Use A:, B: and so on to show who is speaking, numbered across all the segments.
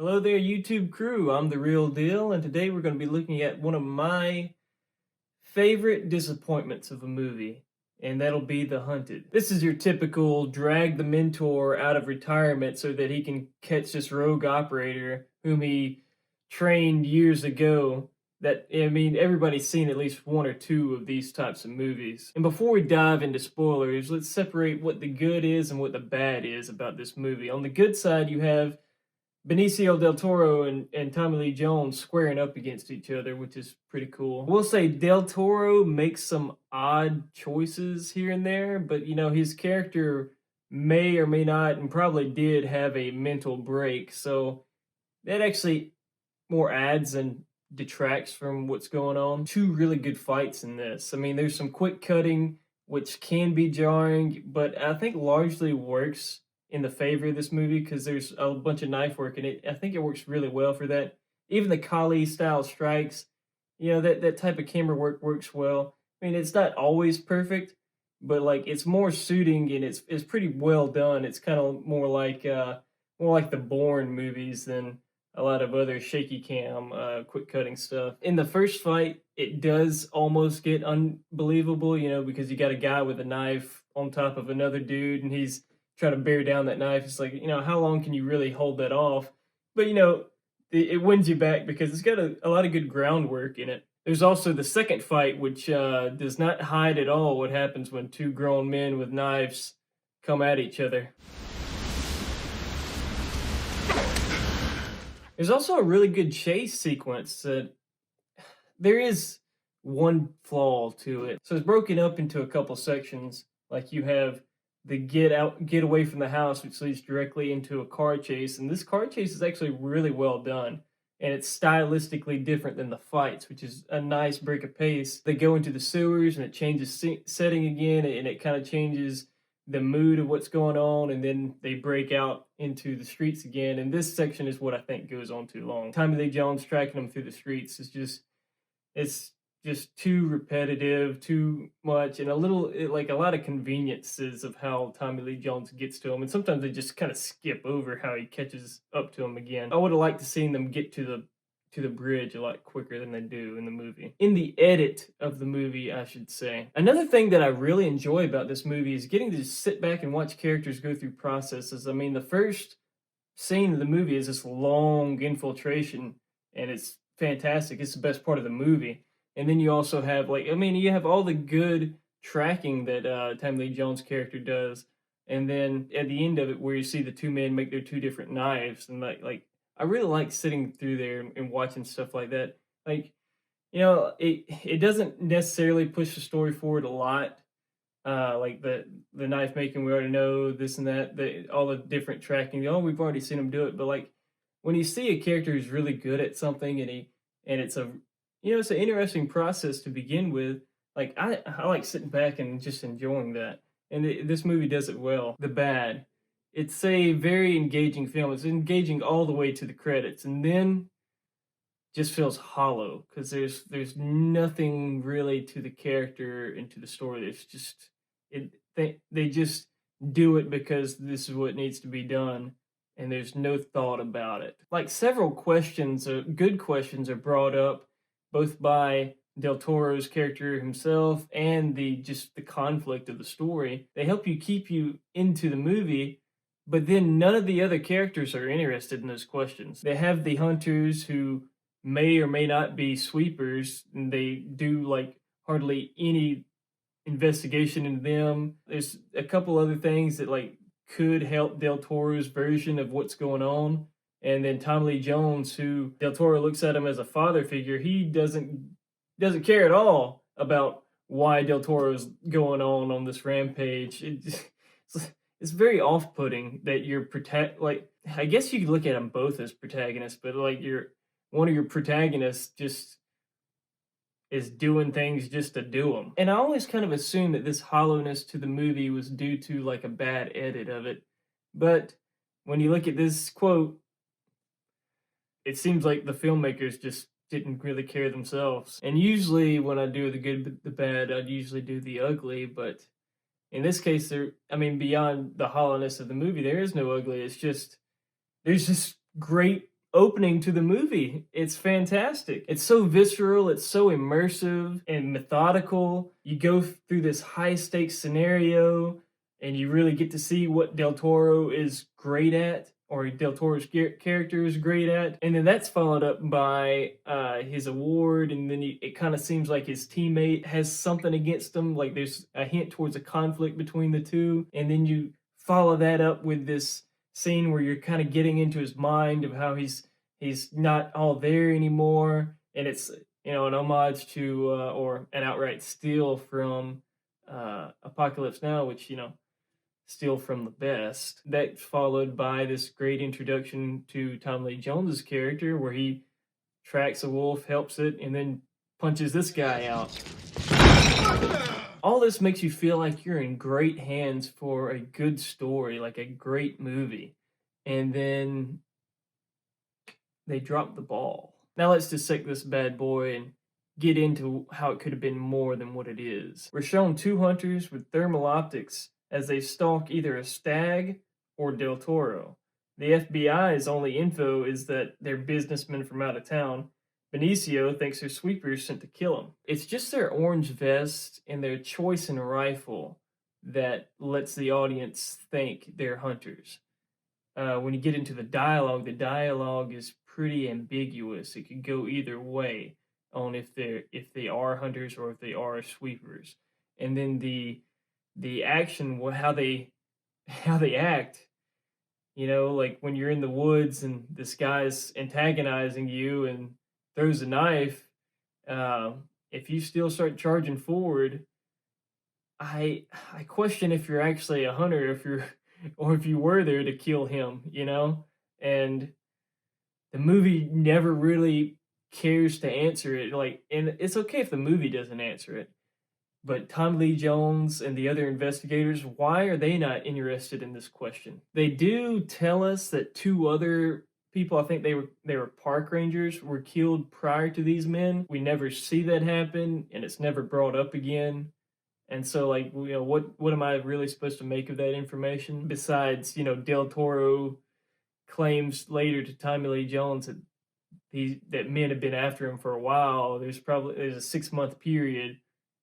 A: Hello there, YouTube crew. I'm the real Dill, and today we're going to be looking at one of my favorite disappointments of a movie, and that'll be The Hunted. This is your typical drag the mentor out of retirement so that he can catch this rogue operator whom he trained years ago. Everybody's seen at least one or two of these types of movies. And before we dive into spoilers, let's separate what the good is and what the bad is about this movie. On the good side, you have Benicio del Toro and Tommy Lee Jones squaring up against each other, which is pretty cool. We'll say Del Toro makes some odd choices here and there, but his character may or may not, and probably did have a mental break, so that actually more adds and detracts from what's going on. Two really good fights in this. I mean, there's some quick cutting, which can be jarring, but I think largely works in the favor of this movie because there's a bunch of knife work in it. I think it works really well for that. Even the Kali style strikes, that type of camera work works well. I mean, it's not always perfect, but like it's more suiting and it's pretty well done. It's kind of more like the Bourne movies than a lot of other shaky cam, quick cutting stuff. In the first fight, it does almost get unbelievable, because you got a guy with a knife on top of another dude, and he's trying to bear down that knife. It's like, how long can you really hold that off? But it wins you back because it's got a lot of good groundwork in it. There's also the second fight, which does not hide at all what happens when two grown men with knives come at each other. There's also a really good chase sequence that there is one flaw to it. So it's broken up into a couple sections. Like you have the get away from the house, which leads directly into a car chase. And this car chase is actually really well done. And it's stylistically different than the fights, which is a nice break of pace. They go into the sewers and it changes setting again, and it kind of changes the mood of what's going on, and then they break out into the streets again. And this section is what I think goes on too long. Tommy Lee Jones tracking them through the streets is it's just too repetitive, too much, and like a lot of conveniences of how Tommy Lee Jones gets to him. And sometimes they just kind of skip over how he catches up to him again. I would have liked to seen them get to the bridge a lot quicker than they do in the movie. In the edit of the movie, I should say. Another thing that I really enjoy about this movie is getting to just sit back and watch characters go through processes. I mean, the first scene of the movie is this long infiltration, and it's fantastic. It's the best part of the movie. And then you also have you have all the good tracking that Tommy Lee Jones' character does. And then at the end of it, where you see the two men make their two different knives, and I really like sitting through there and watching stuff like that. Like, it doesn't necessarily push the story forward a lot. Like the knife making, we already know this and that, all the different tracking. Oh, we've already seen him do it. But like when you see a character who's really good at something, and it's it's an interesting process to begin with. Like I like sitting back and just enjoying that. And this movie does it well. The bad. It's a very engaging film. It's engaging all the way to the credits, and then just feels hollow because there's nothing really to the character and to the story. There's just they just do it because this is what needs to be done, and there's no thought about it. Like several good questions are brought up both by Del Toro's character himself and the conflict of the story. They help you keep you into the movie. But then none of the other characters are interested in those questions. They have the hunters who may or may not be sweepers, and they do like hardly any investigation into them. There's a couple other things that like could help Del Toro's version of what's going on. And then Tom Lee Jones, who Del Toro looks at him as a father figure, he doesn't care at all about why Del Toro's going on this rampage. It's very off-putting that I guess you could look at them both as protagonists, but like one of your protagonists just is doing things just to do them. And I always kind of assumed that this hollowness to the movie was due to like a bad edit of it. But when you look at this quote, it seems like the filmmakers just didn't really care themselves. And usually when I do the good, the bad, I'd usually do the ugly, but in this case, beyond the hollowness of the movie, there is no ugly. There's just great opening to the movie. It's fantastic. It's so visceral, it's so immersive and methodical. You go through this high stakes scenario and you really get to see what Del Toro is great at, or Del Toro's character is great at. And then that's followed up by his award, and then it kind of seems like his teammate has something against him, like there's a hint towards a conflict between the two. And then you follow that up with this scene where you're kind of getting into his mind of how he's not all there anymore, and it's, you know, an homage to or an outright steal from Apocalypse Now, which, you know, steal from the best. That followed by this great introduction to Tom Lee Jones's character, where he tracks a wolf, helps it, and then punches this guy out. All this makes you feel like you're in great hands for a good story, like a great movie. And then they drop the ball. Now let's dissect this bad boy and get into how it could have been more than what it is. We're shown two hunters with thermal optics as they stalk either a stag or Del Toro. The FBI's only info is that they're businessmen from out of town. Benicio thinks they're sweepers sent to kill him. It's just their orange vest and their choice in a rifle that lets the audience think they're hunters. When you get into the dialogue is pretty ambiguous. It could go either way on if they are hunters or if they are sweepers. And then the action, how they act, you know, like when you're in the woods and this guy's antagonizing you and throws a knife, if you still start charging forward, I question if you're actually a hunter, if you were there to kill him, you know? And the movie never really cares to answer it. Like, and it's okay if the movie doesn't answer it. But Tom Lee Jones and the other investigators, why are they not interested in this question? They do tell us that two other people, I think they were park rangers, were killed prior to these men. We never see that happen, and it's never brought up again. And so, like, you know, what am I really supposed to make of that information? Besides, you know, Del Toro claims later to Tommy Lee Jones that men have been after him for a while. There's a 6-month period,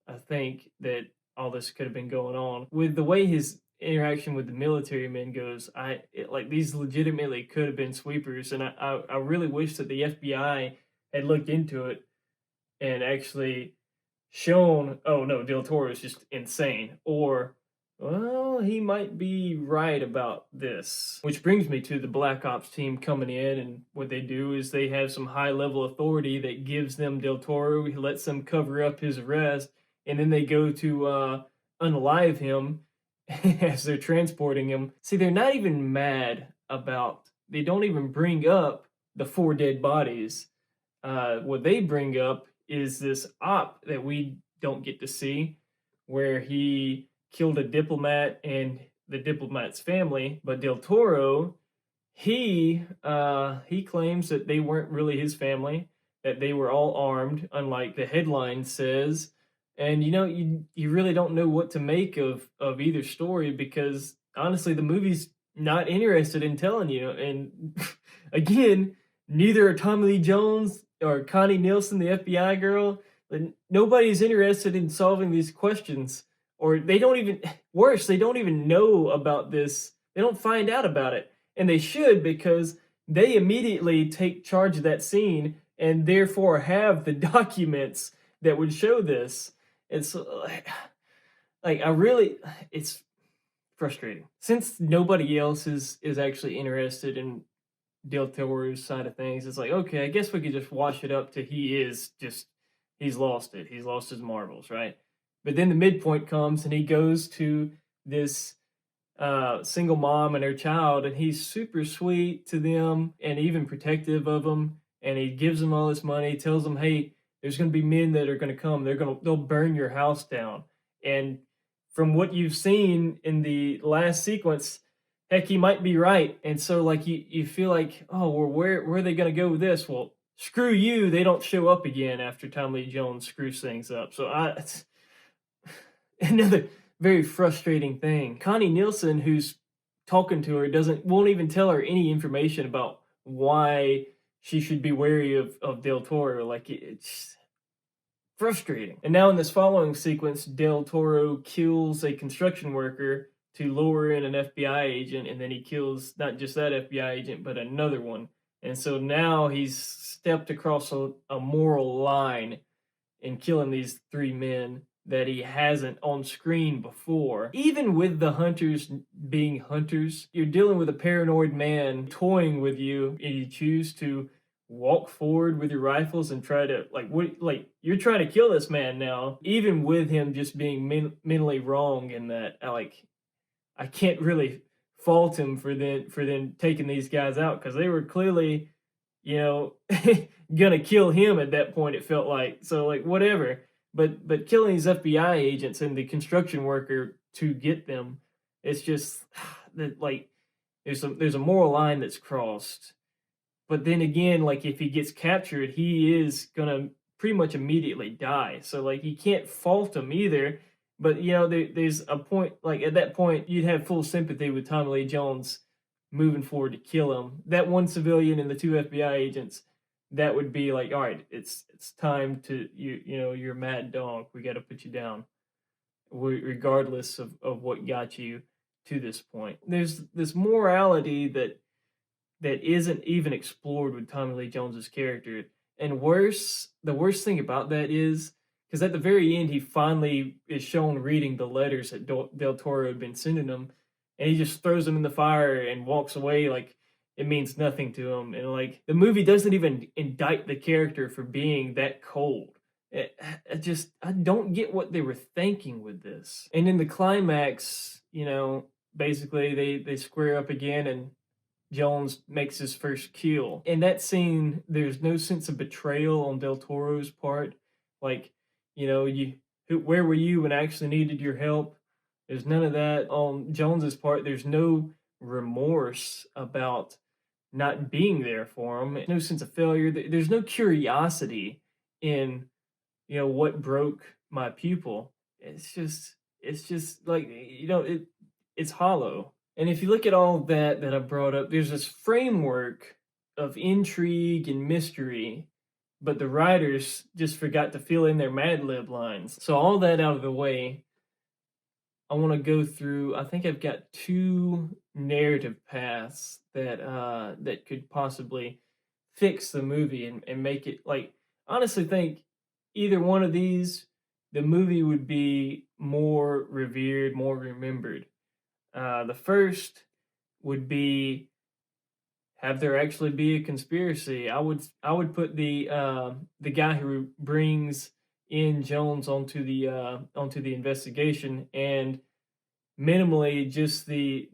A: I think, that all this could have been going on. With the way his interaction with the military men goes, like, these legitimately could have been sweepers, and I really wish that the FBI had looked into it and actually shown, oh no, Del Toro is just insane, or, well, he might be right about this. Which brings me to the Black Ops team coming in, and what they do is they have some high-level authority that gives them Del Toro, he lets them cover up his arrest, and then they go to unalive him as they're transporting him. See, they're not even mad about, they don't even bring up the 4 dead bodies. What they bring up is this op that we don't get to see, where he killed a diplomat and the diplomat's family. But Del Toro, he claims that they weren't really his family, that they were all armed, unlike the headline says. And, you know, you really don't know what to make of either story, because honestly, the movie's not interested in telling you. And again, neither are Tommy Lee Jones or Connie Nielsen, the FBI girl. Nobody's interested in solving these questions, or they don't even, worse, they don't even know about this. They don't find out about it, and they should, because they immediately take charge of that scene and therefore have the documents that would show this. It's like, it's frustrating, since nobody else is actually interested in Del Toro's side of things. It's like, okay, I guess we could just wash it up to he's lost it. He's lost his marbles, right? But then the midpoint comes and he goes to this single mom and her child, and he's super sweet to them and even protective of them. And he gives them all this money, tells them, hey, there's going to be men that are going to come. They'll burn your house down. And from what you've seen in the last sequence, heck, he might be right. And so, like, you feel like, oh, well, where are they going to go with this? Well, screw you. They don't show up again after Tommy Lee Jones screws things up. So it's another very frustrating thing. Connie Nielsen, who's talking to her, won't even tell her any information about why she should be wary of Del Toro. Like it's frustrating. And now in this following sequence, Del Toro kills a construction worker to lure in an FBI agent, and then he kills not just that FBI agent, but another one. And so now he's stepped across a moral line in killing these three men that he hasn't on screen before. Even with the hunters being hunters, you're dealing with a paranoid man toying with you, and you choose to walk forward with your rifles and try to you're trying to kill this man now, even with him just being mentally wrong. In that, I can't really fault him for then taking these guys out, because they were clearly, you know, gonna kill him at that point. It felt like, so like whatever. But killing these FBI agents and the construction worker to get them, it's just that, like, there's a moral line that's crossed. But then again, like, if he gets captured, he is gonna pretty much immediately die. So like, you can't fault him either. But you know, there's a point, like at that point, you'd have full sympathy with Tommy Lee Jones moving forward to kill him. That one civilian and the two FBI agents, that would be like, all right, it's time to, you know, you're a mad dog. We got to put you down, regardless of what got you to this point. There's this morality that isn't even explored with Tommy Lee Jones's character. And worse, the worst thing about that is, because at the very end, he finally is shown reading the letters that Del Toro had been sending him, and he just throws them in the fire and walks away like it means nothing to him. And like, the movie doesn't even indict the character for being that cold. I don't get what they were thinking with this. And in the climax, you know, basically they square up again, and Jones makes his first kill. In that scene, there's no sense of betrayal on Del Toro's part. Like, you know, where were you when I actually needed your help? There's none of that on Jones's part. There's no remorse about not being there for him. No sense of failure. There's no curiosity in, you know, what broke my pupil. It's just like, you know, it's hollow. And if you look at all that I brought up, there's this framework of intrigue and mystery, but the writers just forgot to fill in their Mad Lib lines. So all that out of the way, I want to go through, I think I've got two narrative paths that could possibly fix the movie and make it, like, honestly think either one of these, the movie would be more revered, more remembered. The first would be, have there actually be a conspiracy. I would put the guy who brings in Jones onto the investigation, and minimally just the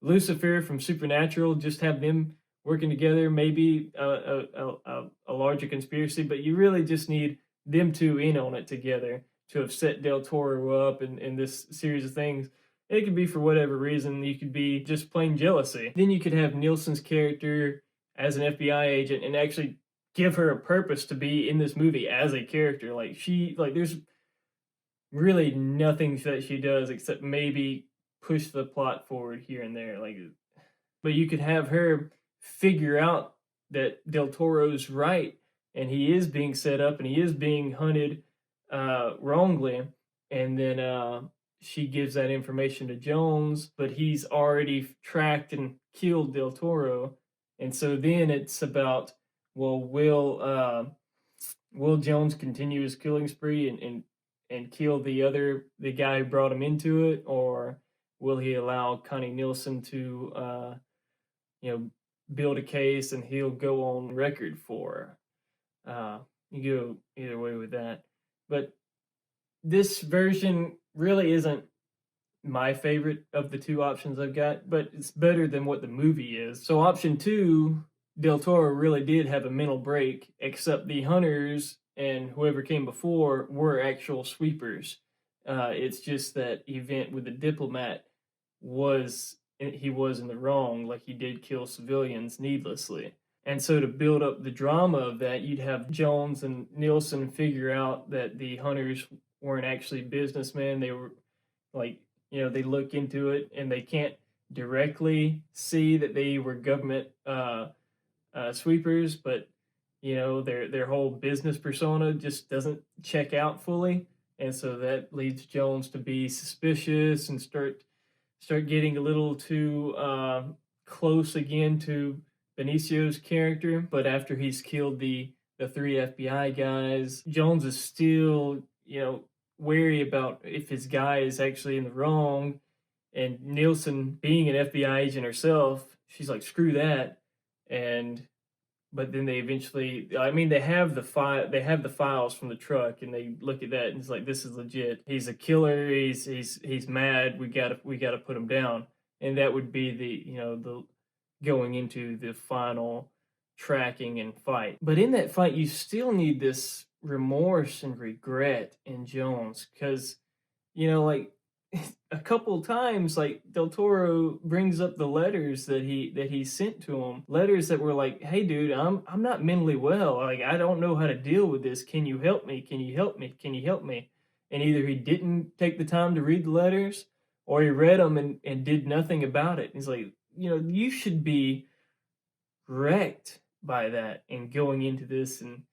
A: Lucifer from Supernatural, just have them working together, maybe a larger conspiracy, but you really just need them two in on it together to have set Del Toro up in this series of things. It could be for whatever reason. You could be just plain jealousy. Then you could have Nielsen's character as an FBI agent and actually give her a purpose to be in this movie as a character. Like, there's really nothing that she does except maybe push the plot forward here and there. Like, but you could have her figure out that Del Toro's right, and he is being set up and he is being hunted wrongly, and then she gives that information to Jones, but he's already tracked and killed Del Toro. And so then it's about, well, will Jones continue his killing spree and kill the guy who brought him into it, or will he allow Connie Nielsen to build a case and he'll go on record for her? You go either way with that. But this version really isn't my favorite of the two options I've got, but it's better than what the movie is. So option 2, Del Toro really did have a mental break, except the hunters and whoever came before were actual sweepers. It's just that event with the diplomat he was in the wrong, like he did kill civilians needlessly. And so to build up the drama of that, you'd have Jones and Nielsen figure out that the hunters weren't actually businessmen. They were like, they look into it and they can't directly see that they were government sweepers, but their whole business persona just doesn't check out fully, and so that leads Jones to be suspicious and start getting a little too close again to Benicio's character. But after he's killed the three FBI guys, Jones is still wary about if his guy is actually in the wrong. And Nielsen, being an FBI agent herself, she's like, screw that. And but then they eventually, I mean, they have the files from the truck, and they look at that and it's like, this is legit. He's a killer. He's mad. We gotta put him down. And that would be the going into the final tracking and fight. But in that fight, you still need this remorse and regret in Jones, because like a couple times, like Del Toro brings up the letters that he sent to him, letters that were like, hey dude, I'm not mentally well, like I don't know how to deal with this, can you help me, can you help me, can you help me? And either he didn't take the time to read the letters, or he read them and did nothing about it. He's like, you should be wrecked by that and going into this, and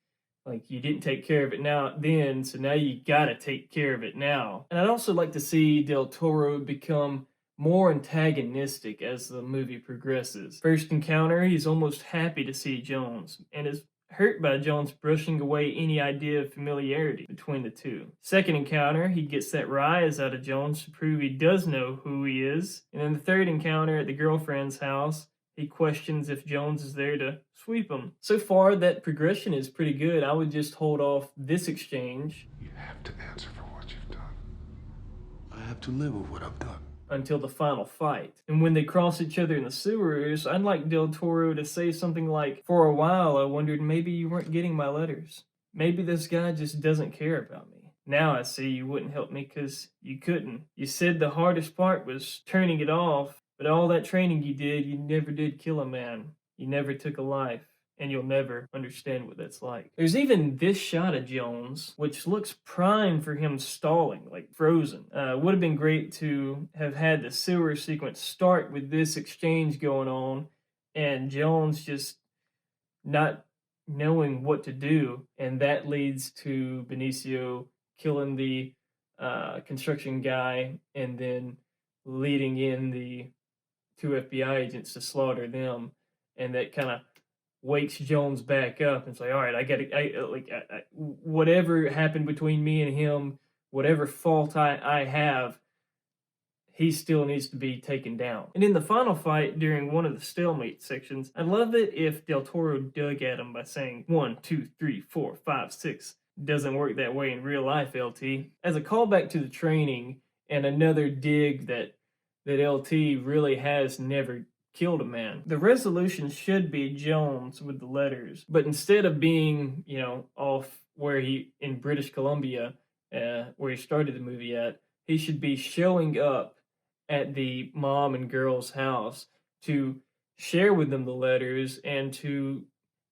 A: like, you didn't take care of it then, so now you gotta take care of it now. And I'd also like to see Del Toro become more antagonistic as the movie progresses. First encounter, he's almost happy to see Jones, and is hurt by Jones brushing away any idea of familiarity between the two. Second encounter, he gets that rise out of Jones to prove he does know who he is. And then the third encounter at the girlfriend's house, he questions if Jones is there to sweep him. So far, that progression is pretty good. I would just hold off this exchange.
B: You have to answer for what you've done. I have to live with what I've done.
A: Until the final fight. And when they cross each other in the sewers, I'd like Del Toro to say something like, for a while I wondered maybe you weren't getting my letters. Maybe this guy just doesn't care about me. Now I see you wouldn't help me because you couldn't. You said the hardest part was turning it off, but all that training you did, you never did kill a man. You never took a life. And you'll never understand what that's like. There's even this shot of Jones, which looks prime for him stalling, like frozen. Would have been great to have had the sewer sequence start with this exchange going on, and Jones just not knowing what to do, and that leads to Benicio killing the construction guy, and then leading in the two FBI agents to slaughter them, and that kind of wakes Jones back up and say, all right, whatever happened between me and him, whatever fault I have, he still needs to be taken down. And in the final fight, during one of the stalemate sections, I'd love it if Del Toro dug at him by saying 1, 2, 3, 4, 5, 6. Doesn't work that way in real life, LT. As a callback to the training and another dig that LT really has never killed a man. The resolution should be Jones with the letters, but instead of being, off where in British Columbia, where he started the movie at, he should be showing up at the mom and girl's house to share with them the letters and to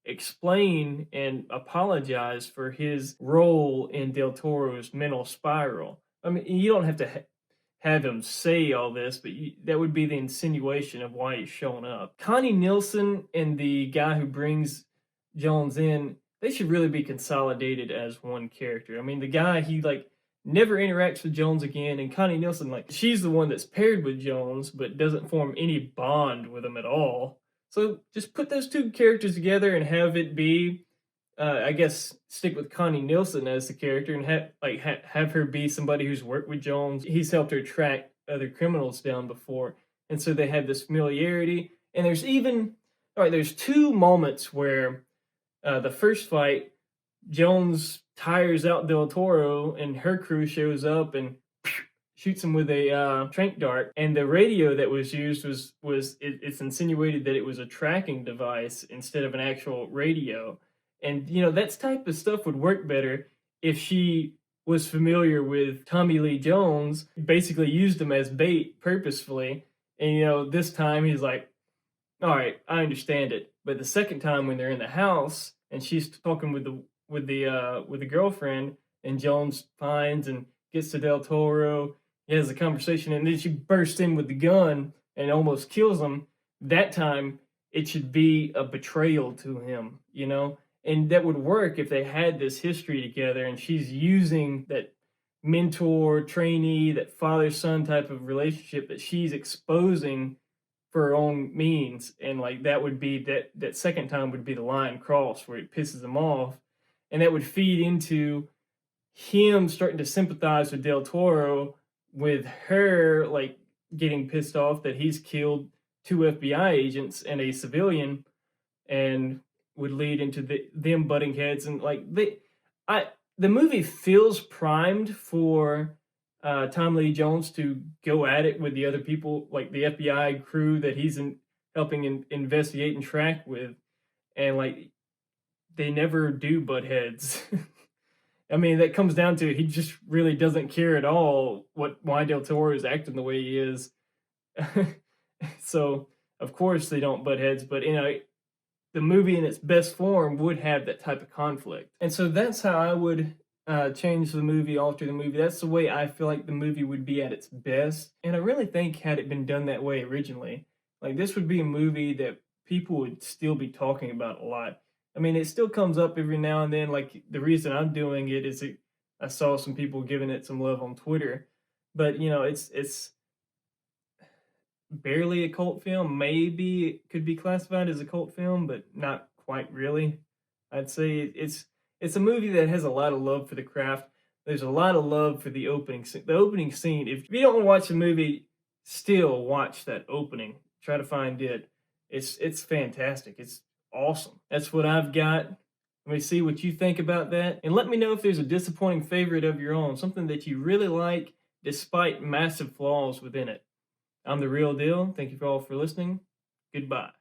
A: explain and apologize for his role in Del Toro's mental spiral. I mean, you don't have to have him say all this, but that would be the insinuation of why he's showing up. Connie Nielsen and the guy who brings Jones in, they should really be consolidated as one character. I mean, the guy, he never interacts with Jones again, and Connie Nielsen, she's the one that's paired with Jones, but doesn't form any bond with him at all. So just put those two characters together and have it be, I guess, stick with Connie Nielsen as the character and have her be somebody who's worked with Jones. He's helped her track other criminals down before, and so they have this familiarity. And there's two moments where the first fight, Jones tires out Del Toro, and her crew shows up and shoots him with a tranq dart. And the radio that was used it's insinuated that it was a tracking device instead of an actual radio. And, that type of stuff would work better if she was familiar with Tommy Lee Jones, basically used him as bait purposefully. And, this time he's like, all right, I understand it. But the second time when they're in the house and she's talking with the girlfriend, and Jones finds and gets to Del Toro, he has a conversation, and then she bursts in with the gun and almost kills him. That time, it should be a betrayal to him, you know? And that would work if they had this history together and she's using that mentor, trainee, that father son type of relationship that she's exposing for her own means. And like that would be that second time would be the line crossed where it pisses him off. And that would feed into him starting to sympathize with Del Toro, with her like getting pissed off that he's killed two FBI agents and a civilian, and would lead into them butting heads. And like the movie feels primed for Tom Lee Jones to go at it with the other people, like the FBI crew that he's helping investigate and track with, and like they never do butt heads. I mean, that comes down to he just really doesn't care at all why Del Toro is acting the way he is. So of course they don't butt heads, but the movie in its best form would have that type of conflict. And so that's how I would change the movie, alter the movie. That's the way I feel like the movie would be at its best. And I really think had it been done that way originally, like this would be a movie that people would still be talking about a lot. I mean, it still comes up every now and then. Like the reason I'm doing it is I saw some people giving it some love on Twitter, but it's barely a cult film. Maybe it could be classified as a cult film, but not quite really. I'd say it's a movie that has a lot of love for the craft. There's a lot of love for the opening scene. The opening scene. If you don't want to watch the movie, still watch that opening. Try to find it. It's fantastic. It's awesome. That's what I've got. Let me see what you think about that. And let me know if there's a disappointing favorite of your own, something that you really like despite massive flaws within it. I'm the Real Deal. Thank you all for listening. Goodbye.